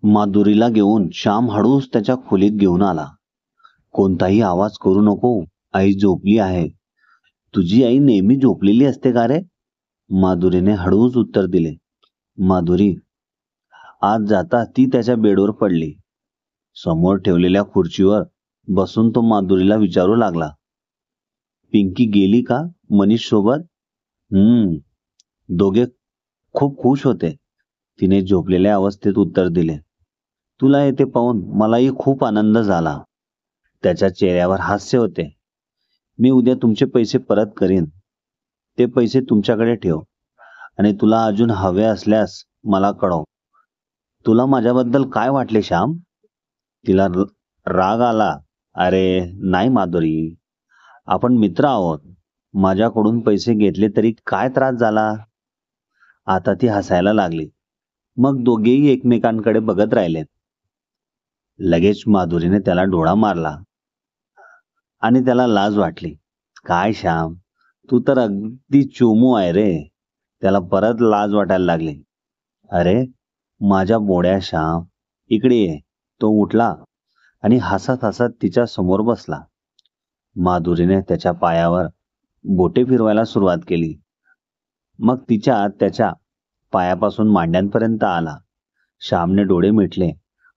माधुरीला घेऊन श्याम हळूच त्याच्या खोलीत घेऊन आला. कोणताही आवाज करू नको, आई झोपली आहे. तुझी आई नेहमी झोपलेली असते का रे? माधुरीने हळूच उत्तर दिले. माधुरी आज जाता ती त्याच्या बेडवर पडली. समोर ठेवलेल्या खुर्चीवर बसून तो माधुरीला विचारू लागला, पिंकी गेली का मनीष सोबत? दोघे खूप खुश होते. तिने झोपलेल्या अवस्थेत उत्तर दिले. तुला येथे पाहून मलाही खूप आनंद झाला. त्याच्या चेहऱ्यावर हास्य होते. मी उद्या तुमचे पैसे परत करीन. ते पैसे तुमच्याकडे ठेव आणि तुला अजून हवे असल्यास मला कळव. तुला माझ्याबद्दल काय वाटले श्याम? तिला राग आला. अरे नाही माधुरी, आपण मित्र आहोत. माझ्याकडून पैसे घेतले तरी काय त्रास झाला? आता ती हसायला लागली. मग दोघेही एकमेकांकडे बघत राहिले. लगेच माधुरीने त्याला डोळा मारला आणि त्याला लाज वाटली. काय श्याम, तू तर अगदी चोमू आहे रे. त्याला परत लाज वाटायला लागली. अरे माझ्या बोड्या श्याम, इकडे ये. तो उठला आणि हसत हसत तिच्या समोर बसला. माधुरीने त्याच्या पायावर बोटे फिरवायला सुरुवात केली. मग त्याच्या पायापासून मांड्यांपर्यंत आला. श्यामने डोळे मिटले.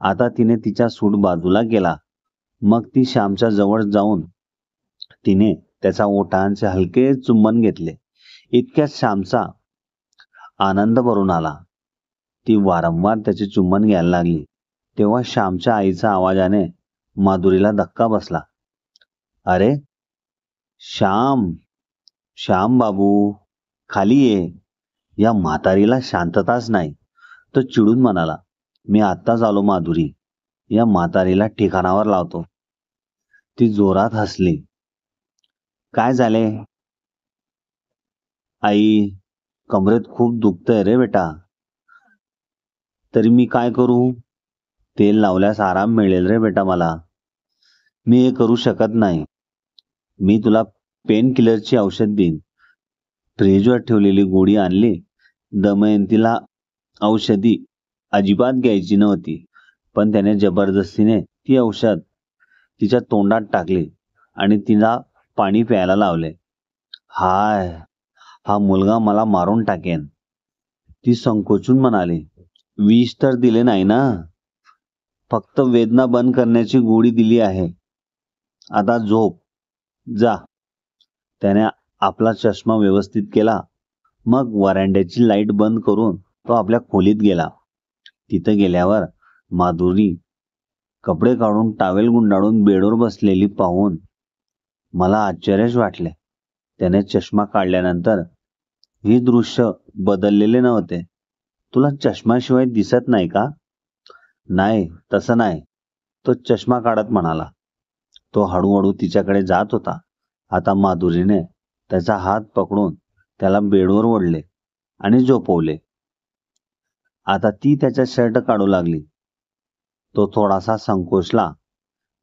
आता तिने तिचा सूट बाजूला केला. मग ती श्यामच्या जवळ जाऊन तिने त्याचा ओठांचे हलके चुंबन घेतले. इतक्यात श्यामचा आनंद भरून आला. ती वारंवार त्याचे चुंबन घ्यायला लागली. तेव्हा श्यामच्या आईच्या आवाजाने माधुरीला धक्का बसला. अरे श्याम, श्याम बाबू, खाली ये. या म्हातारीला शांतताच नाही. तो चिडून म्हणाला, मी आत्ताच आलो माधुरी. या म्हातारीला ठिकाणावर लावतो. ती जोरात हसली. काय झाले? आई, कमरेत खूप दुखतंय रे बेटा. तरी मी काय करू? तेल लावल्यास आराम मिळेल रे बेटा मला. मी हे करू शकत नाही. मी तुला पेन किलरची औषध देईन. फ्रीजवर ठेवलेली गोळी आणली. दमयंतीला औषधी अजिबात घ्यायची नव्हती, पण त्याने जबरदस्तीने ती औषध तिच्या तोंडात टाकली आणि तिला पाणी प्यायला लावले. हाय, हा मुलगा मला मारून टाकेन. ती संकोचून म्हणाली. विष तर दिले नाही ना, फक्त वेदना बंद करण्याची गोळी दिली आहे. आता झोप जा. त्याने आपला चष्मा व्यवस्थित केला. मग वरांड्याची लाईट बंद करून तो आपल्या खोलीत गेला. तिथे गेल्यावर माधुरी कपडे काढून टावेल गुंडाळून बेडवर बसलेली पाहून मला आश्चर्यच वाटले. त्याने चष्मा काढल्यानंतर हे दृश्य बदललेले नव्हते. तुला चष्म्याशिवाय दिसत नाही का? नाही, तसं नाही, तो चष्मा काढत म्हणाला. तो हळूहळू तिच्याकडे जात होता. आता माधुरीने त्याचा हात पकडून त्याला बेडवर ओढले आणि झोपवले. आता ती त्याचा शर्ट काढू लागली. तो थोडासा संकोचला,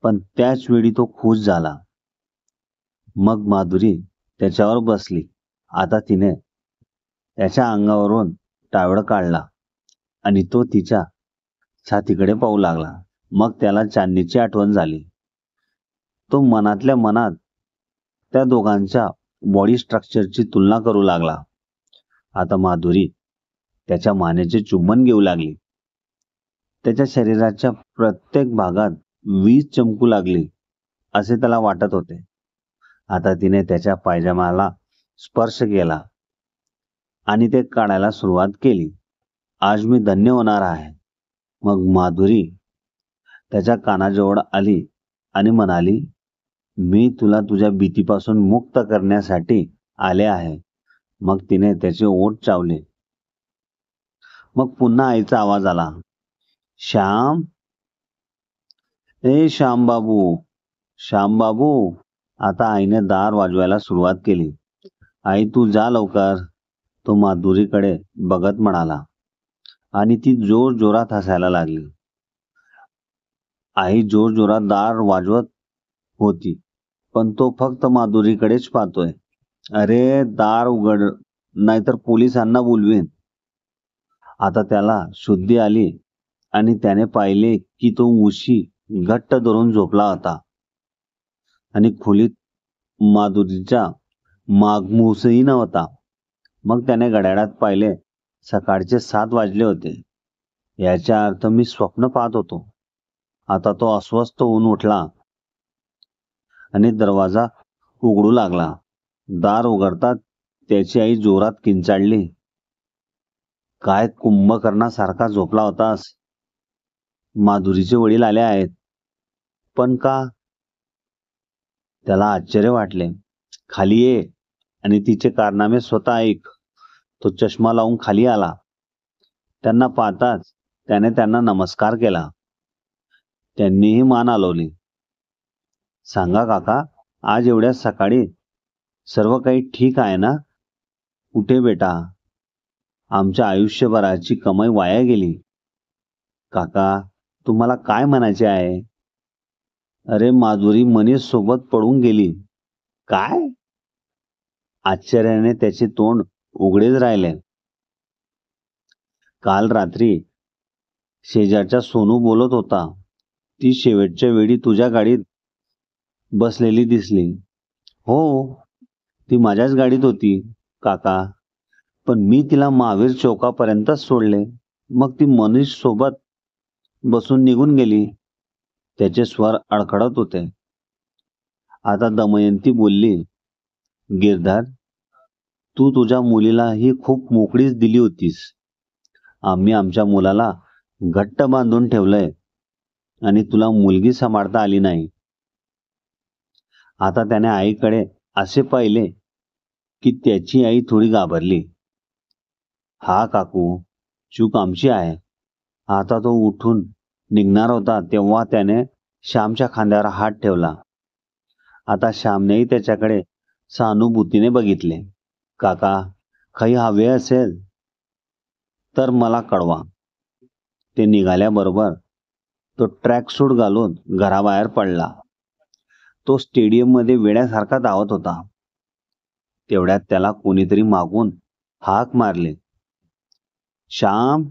पण त्याच वेळी तो खुश झाला. मग माधुरी त्याच्यावर बसली. आता तिने त्याच्या अंगावरून टावेल काढला आणि तो तिच्या छातीकडे पाहू लागला. मग त्याला चांदणीची आठवण झाली. तो मनातल्या मनात त्या दोघांच्या बॉडी स्ट्रक्चरची तुलना करू लागला. आता माधुरी त्याच्या मानेचे चुंबन घेऊ लागली. त्याच्या शरीराच्या प्रत्येक भागात वीज चमकू लागली असे त्याला वाटत होते. आता तिने त्याच्या पायजमाला स्पर्श केला आणि ते काढायला सुरुवात केली. आज मी धन्य होणार आहे. मग माधुरी त्याच्या कानाजवळ आली आणि म्हणाली, मी तुला तुझ्या भीतीपासून मुक्त करण्यासाठी आले आहे. मग तिने त्याचे ओठ चावले. मग पुन्हा आईचा आवाज आला, श्याम, ए श्याम बाबू, श्याम बाबू. आता आईने दार वाजवायला सुरुवात केली. आई तू जा लवकर, तो माधुरीकडे बघत म्हणाला आणि ती जोर जोरात हसायला लागली. आई जोर जोरात दार वाजवत होती, पण तो फक्त माधुरीकडेच पाहतोय. अरे दार उघड, नाहीतर पोलिसांना बोलवीन. आता त्याला शुद्धी आली आणि त्याने पाहिले की तो उशी घट्ट धरून झोपला होता आणि खोलीत माधुरीचा मागमूसही नव्हता. मग त्याने घड्याळात पाहिले. सकाळचे 7 वाजले होते. याचा अर्थ मी स्वप्न पाहत होतो. आता तो अस्वस्थ होऊन उठला आणि दरवाजा उघडू लागला. दार उघडताच त्याची आई जोरात किंचाळली. काय कुंभकर्णासारखा झोपला होतास? माधुरीचे वडील आले आहेत. पण का? त्याला आश्चर्य वाटले. खाली ये आणि तिचे कारनामे स्वतः ऐक. तो चष्मा लावून खाली आला. त्यांना पाहताच त्याने त्यांना नमस्कार केला. त्यांनीही मान हलवली. सांगा काका, आज एवढ्या सकाळी सर्व काही ठीक आहे ना? कुठे बेटा? आमच्या आयुष्यभराची कमाई वाया गेली. काका, तुम्हाला काय म्हणायचे आहे? अरे माधुरी मनीष सोबत पळून गेली. काय? आश्चर्याने त्याचे तोंड उघडेच राहिले. काल रात्री शेजारच्या सोनू बोलत होता. ती शेवटच्या वेळी तुझ्या गाडीत बसलेली दिसली. हो, ती माझ्याच गाडीत होती काका. पण मी तिला महावीर चौकापर्यंतच सोडले. मग ती मनीष सोबत बसून निघून गेली. त्याचे स्वर अडखडत होते. आता दमयंती बोलली, गिरधर, तू तुझ्या मुलीला ही खूप मोकळीच दिली होतीस. आम्ही आमच्या मुलाला घट्ट बांधून ठेवलंय आणि तुला मुलगी सांभाळता आली नाही. आता त्याने आईकडे असे पाहिले की त्याची आई थोडी घाबरली. हा काकू, चूक आमची आहे. आता तो उठून निघणार होता तेव्हा त्याने श्यामच्या खांद्यावर हात ठेवला. आता श्यामनेही त्याच्याकडे सहानुभूतीने बघितले. काका, काही हवे असेल तर मला कळवा. ते निघाल्याबरोबर तो ट्रॅक सूट घालून घराबाहेर पडला. तो स्टेडियममध्ये वेड्यासारखा धावत होता. तेवढ्यात त्याला कोणीतरी मागून हाक मारली. श्याम,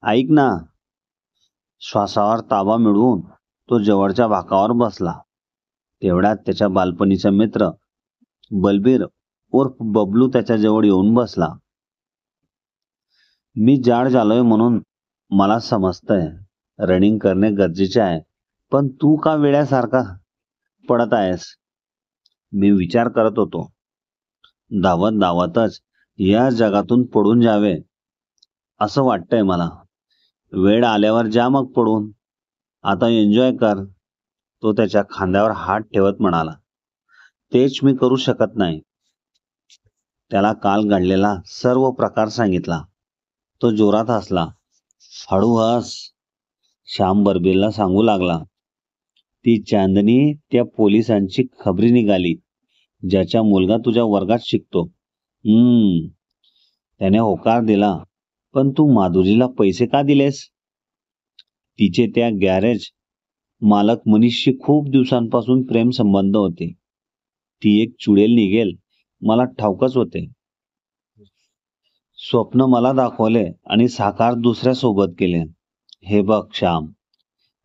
ऐक ना. श्वासावर ताबा मिळवून तो जवळच्या भाकावर बसला. तेवढ्यात त्याच्या बालपणीचा मित्र बलबीर उर्फ बबलू त्याच्याजवळ येऊन बसला. मी जाड झालोय म्हणून मला समजतंय रनिंग करणे गरजेचे आहे, पण तू का वेड्यासारखा पडत आहेस? मी विचार करत होतो, धावत धावतच या जगातून पडून जावे असं वाटतंय मला. वेळ आल्यावर जा मग पडून. आता एन्जॉय कर. तो त्याच्या खांद्यावर हात ठेवत म्हणाला. तेच मी करू शकत नाही. त्याला काल घडलेला सर्व प्रकार सांगितला. तो जोरात हसला. हळू हस. श्याम बर्बीरला सांगू लागला. ती चांदणी त्या पोलिसांची खबरी निघाली, ज्याचा मुलगा तुझ्या वर्गात शिकतो. त्याने होकार दिला. पण तू माधुरीला पैसे का दिलेस? तिचे त्या गॅरेज मालक मनीषशी खूप दिवसांपासून प्रेम संबंध होते. ती एक चुडेल निघेल मला ठाऊकच होते. स्वप्न मला दाखवले आणि साकार दुसऱ्या सोबत केले. हे बघ श्याम,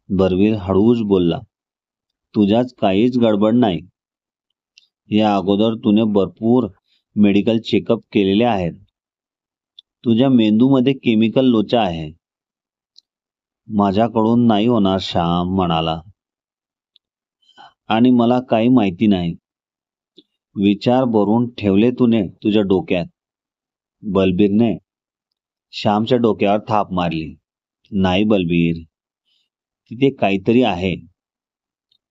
बर्वीर हळूच बोलला, तुझ्याच काहीच गडबड नाही. या अगोदर तुने भरपूर मेडिकल चेकअप केलेले आहेत. तुझ्या मेंदूमध्ये केमिकल लोचा आहे. माझ्याकडून नाही होणार, श्याम म्हणाला. आणि मला काही माहिती नाही. विचार भरून ठेवले तुने तुझ्या डोक्यात. बलबीरने श्यामच्या डोक्यावर थाप मारली. नाही बलबीर, तिथे काहीतरी आहे.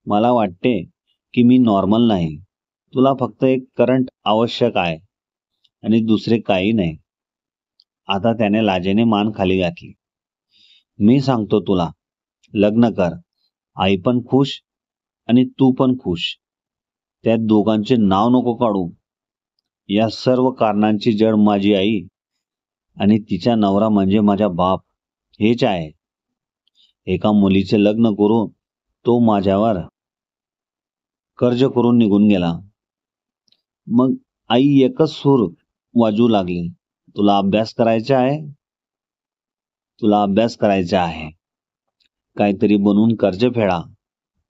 मला वाटते की मी नॉर्मल नाही. तुला फक्त एक करंट आवश्यक आहे आणि दुसरे काही नाही. आता त्याने लाजेने मान खाली घातली. मी सांगतो तुला, लग्न कर. आई पण खुश आणि तू पण खुश. त्या दोघांचे नाव नको काढू. या सर्व कारणांची जड माझी आई आणि तिचा नवरा म्हणजे माझा बाप हेच आहे. एका मुलीचे लग्न करून तो माझ्यावर कर्ज करून निघून गेला. मग आई एकच सूर वाजवू लागली, तुला अभ्यास करायचा आहे? तुला अभ्यास करायचा आहे, काहीतरी बनवून कर्ज फेडा.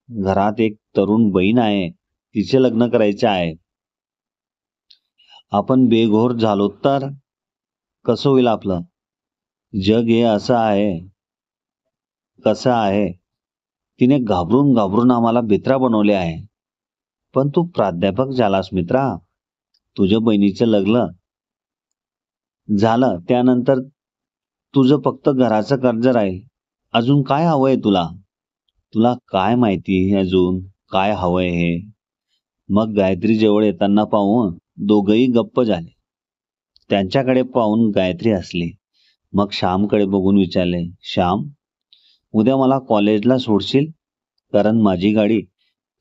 घरात एक तरुण बहीण आहे, तिचे लग्न करायचे आहे. आपण बेघोर झालो तर कसं होईल आपलं? जग हे असं आहे, कसं आहे. तिने घाबरून घाबरून आम्हाला भित्रा बनवले आहे. पण तू प्राध्यापक झालास मित्रा. तुझ्या बहिणीचं लग्न झालं त्यानंतर तुझं फक्त घराचं कर्ज राहील. अजून काय हवंय तुला? तुला काय माहिती अजून काय हवंय हे? मग गायत्री जवळ येताना पाहून दोघही गप्प झाले. त्यांच्याकडे पाहून गायत्री हसली. मग श्यामकडे बघून विचारले, श्याम, उद्या मला कॉलेजला सोडशील? कारण माझी गाडी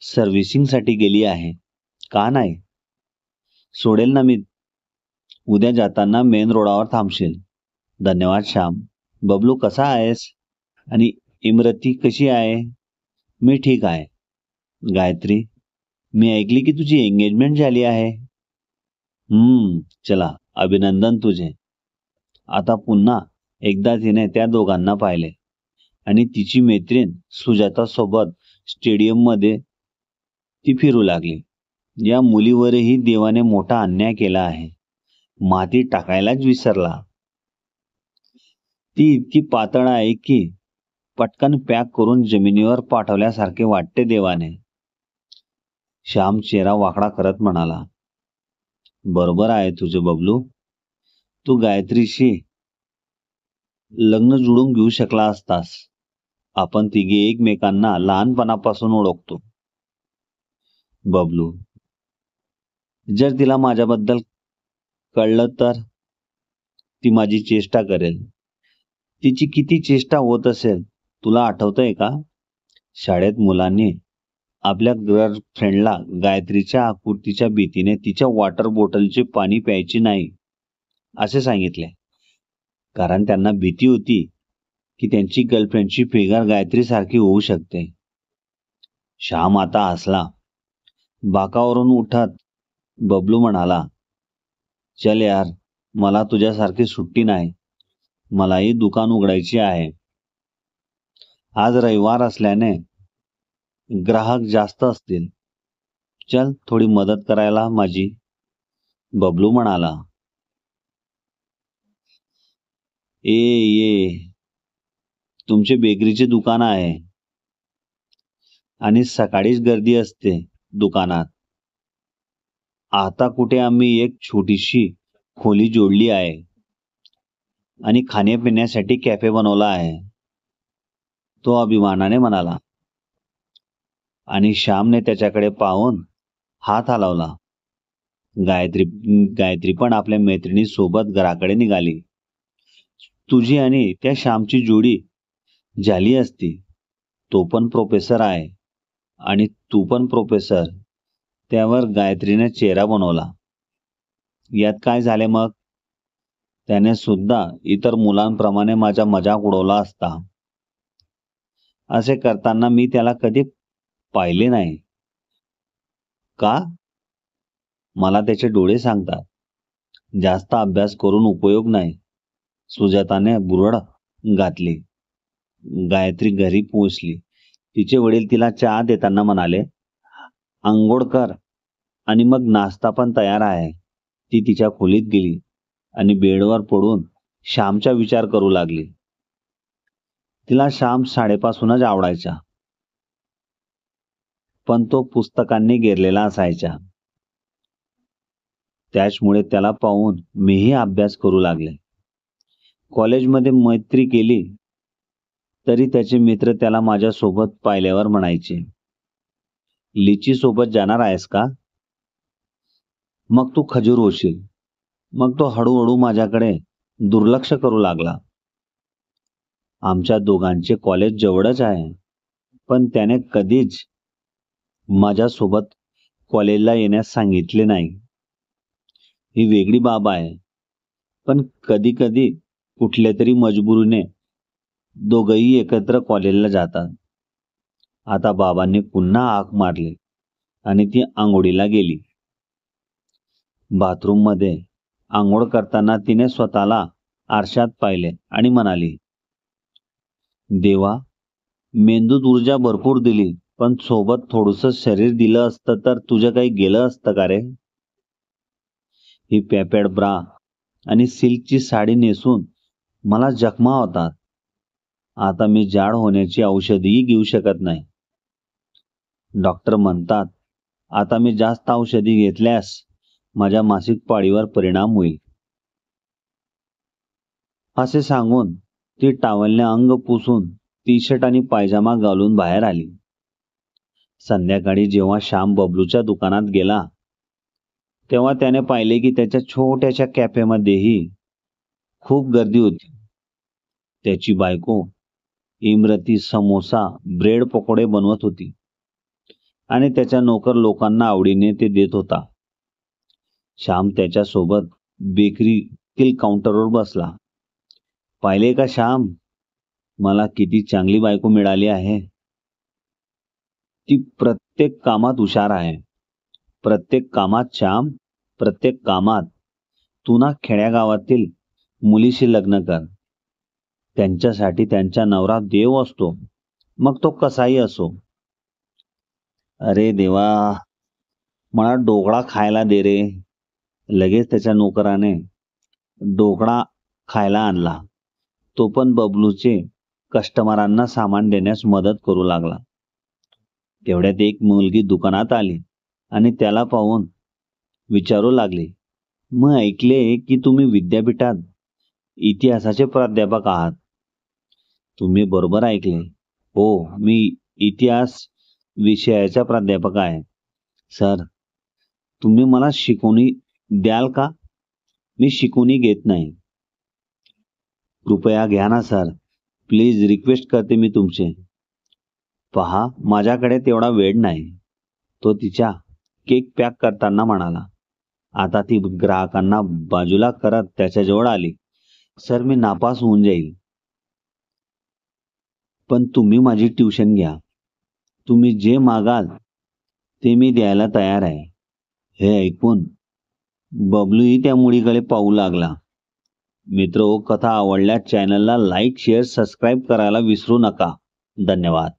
सर्व्हिसिंगसाठी गेली आहे. का नाही? सोडेल ना मी. उद्या जाताना मेन रोडावर थांबशील. धन्यवाद श्याम. बबलू कसा आहेस? आणि इमरती कशी आहे? मी ठीक आहे. गायत्री, मी ऐकली की तुझी एंगेजमेंट झाली आहे. चला, अभिनंदन तुझे. आता पुन्हा एकदा तिने त्या दोघांना पाहिले आणि तिची मैत्रीण सुजाता सोबत स्टेडियम मध्ये ती फिरू लागली. या मुलीवरही देवाने मोठा अन्याय केला आहे. माती टाकायलाच विसरला. ती इतकी पातळ आहे की पटकन पॅक करून जमिनीवर पाठवल्यासारखे वाटते देवाने. श्याम चेहरा वाकडा करत म्हणाला, बरोबर आहे तुझे बबलू. तू गायत्रीशी लग्न जुळून घेऊ शकला असतास. आपण तिघे एकमेकांना लहानपणापासून ओळखतो. बबलू, जर तिला माझ्याबद्दल कळलं तर ती माझी चेष्टा करेल. तिची किती चेष्टा होत असेल तुला आठवतंय का? शाळेत मुलांनी आपल्या गर्लफ्रेंडला गायत्रीच्या आकृतीच्या भीतीने तिच्या वॉटर बॉटलचे पाणी प्यायचे नाही असे सांगितले. कारण त्यांना भीती होती की त्यांची गर्लफ्रेंडची फिगर गायत्री सारखी होऊ शकते. श्याम आता हसला. बाकावरून उठत बबलू म्हणाला, चल यार, मला तुझ्यासारखी सुट्टी नाही. मलाही दुकान उघडायची आहे. आज रविवार असल्याने ग्राहक जास्त असतील. चल थोडी मदत करायला माझी. बबलू म्हणाला, ये, तुमचे बेकरीचे दुकान आहे आणि सकाळीच गर्दी असते दुकानात. आता कुठे आम्ही एक छोटीशी खोली जोडली आहे आणि खाण्यापिण्यासाठी कॅफे बनवला आहे. तो अभिमानाने म्हणाला आणि श्यामने त्याच्याकडे पाहून हात हलवला. गायत्री पण आपल्या मैत्रिणी सोबत घराकडे निघाली. तुझी आणि त्या श्यामची जोडी झाली असती. तो पण प्रोफेसर आहे आणि तू पण प्रोफेसर. त्यावर गायत्रीने चेहरा बनवला. यात काय झाले मग? त्याने सुद्धा इतर मुलांप्रमाणे माझा मजाक उडवला असता. असे करताना मी त्याला कधी पाहिले नाही. का? मला त्याचे डोळे सांगतात. जास्त अभ्यास करून उपयोग नाही. सुजाताने बुरड घातली. गायत्री घरी पोहोचली. तिचे वडील तिला चहा देताना म्हणाले, अंघोळ कर आणि मग नाश्ता पण तयार आहे. ती तिच्या खोलीत गेली आणि बेडवर पडून श्यामचा विचार करू लागली. तिला श्याम शाळेपासूनच आवडायचा, पण तो पुस्तकांनी घेरलेला असायचा. त्याचमुळे त्याला पाहून मीही अभ्यास करू लागले. कॉलेजमध्ये मैत्री केली तरी त्याचे मित्र त्याला माझ्यासोबत पाहिल्यावर म्हणायचे, लिची सोबत जाणार आहेस का? मग तू खजूर होशील. मग तो हळूहळू माझ्याकडे दुर्लक्ष करू लागला. आमच्या दोघांचे कॉलेज जवळच आहे, पण त्याने कधीच माझ्यासोबत कॉलेजला येण्यास सांगितले नाही. ही वेगळी बाब आहे, पण कधी कधी कुठल्या तरी मजबुरीने दोघंही एकत्र कॉलेजला जातात. आता बाबांनी पुन्हा हाक मारली आणि ती आंघोळीला गेली. बाथरूम मध्ये आंघोळ करताना तिने स्वतःला आरशात पाहिले आणि म्हणाली, देवा, मेंदूत ऊर्जा भरपूर दिली, पण सोबत थोडंसं शरीर दिलं असतं तर तुझं काही गेलं असतं का रे? ही पॅपेड ब्रा आणि सिल्कची साडी नेसून मला जखमा होतात. आता मी जाड होण्याची औषधीही घेऊ शकत नाही. डॉक्टर म्हणतात, आता मी जास्त औषधी घेतल्यास माझ्या मासिक पाळीवर परिणाम होईल. असे सांगून ती टॉवेलने अंग पुसून टी शर्ट आणि पायजामा घालून बाहेर आली. संध्याकाळी जेव्हा श्याम बबलूच्या दुकानात गेला तेव्हा त्याने पाहिले की त्याच्या छोट्याशा कॅफेमध्येही खूप गर्दी होती. त्याची बायको इमरती समोसा ब्रेड पकोडे बनवत होती आणि त्याचा नोकर लोकांना आवडीने ते देत होता. श्याम त्याच्यासोबत बेकरीतील काउंटरवर बसला. पाहिले का श्याम, मला किती चांगली बायको मिळाली आहे. ती प्रत्येक कामात हुशार आहे. प्रत्येक कामात श्याम, प्रत्येक कामात. तू ना खेड्यागावातील मुलीशी लग्न कर. त्यांच्यासाठी त्यांचा नवरा देव असतो, मग तो कसाही असो. अरे देवा, मला ढोकळा खायला दे रे. लगेच त्याच्या नोकराने ढोकळा खायला आणला. तो पण बबलूचे कस्टमरांना सामान देण्यास मदत करू लागला. तेवढ्यात एक मुलगी दुकानात आली आणि त्याला पाहून विचारू लागली, मग ऐकले की तुम्ही विद्यापीठात इतिहासाचे प्राध्यापक आहात. तुम्ही बरोबर ऐकले. हो, मी इतिहास विषयाचा प्राध्यापक आहे. सर, तुम्ही मला शिकवणी द्याल का? मी शिकवणी घेत नाही. कृपया घ्या ना सर, प्लीज रिक्वेस्ट करते मी तुमचे. पहा, माझ्याकडे तेवढा वेळ नाही. तो तिच्या केक पॅक करताना म्हणाला. आता ती ग्राहकांना बाजूला करत त्याच्याजवळ आली. सर, मी नापास होऊन जाईल, पण तुम्ही माझी ट्युशन घ्या. तुम्ही जे मागाल ते मी द्यायला तयार आहे. हे ऐकून बबलूही त्या मुलीकडे पाहू लागला. मित्र, कथा आवडल्यास चॅनलला लाईक, शेअर, सबस्क्राईब करायला विसरू नका. धन्यवाद.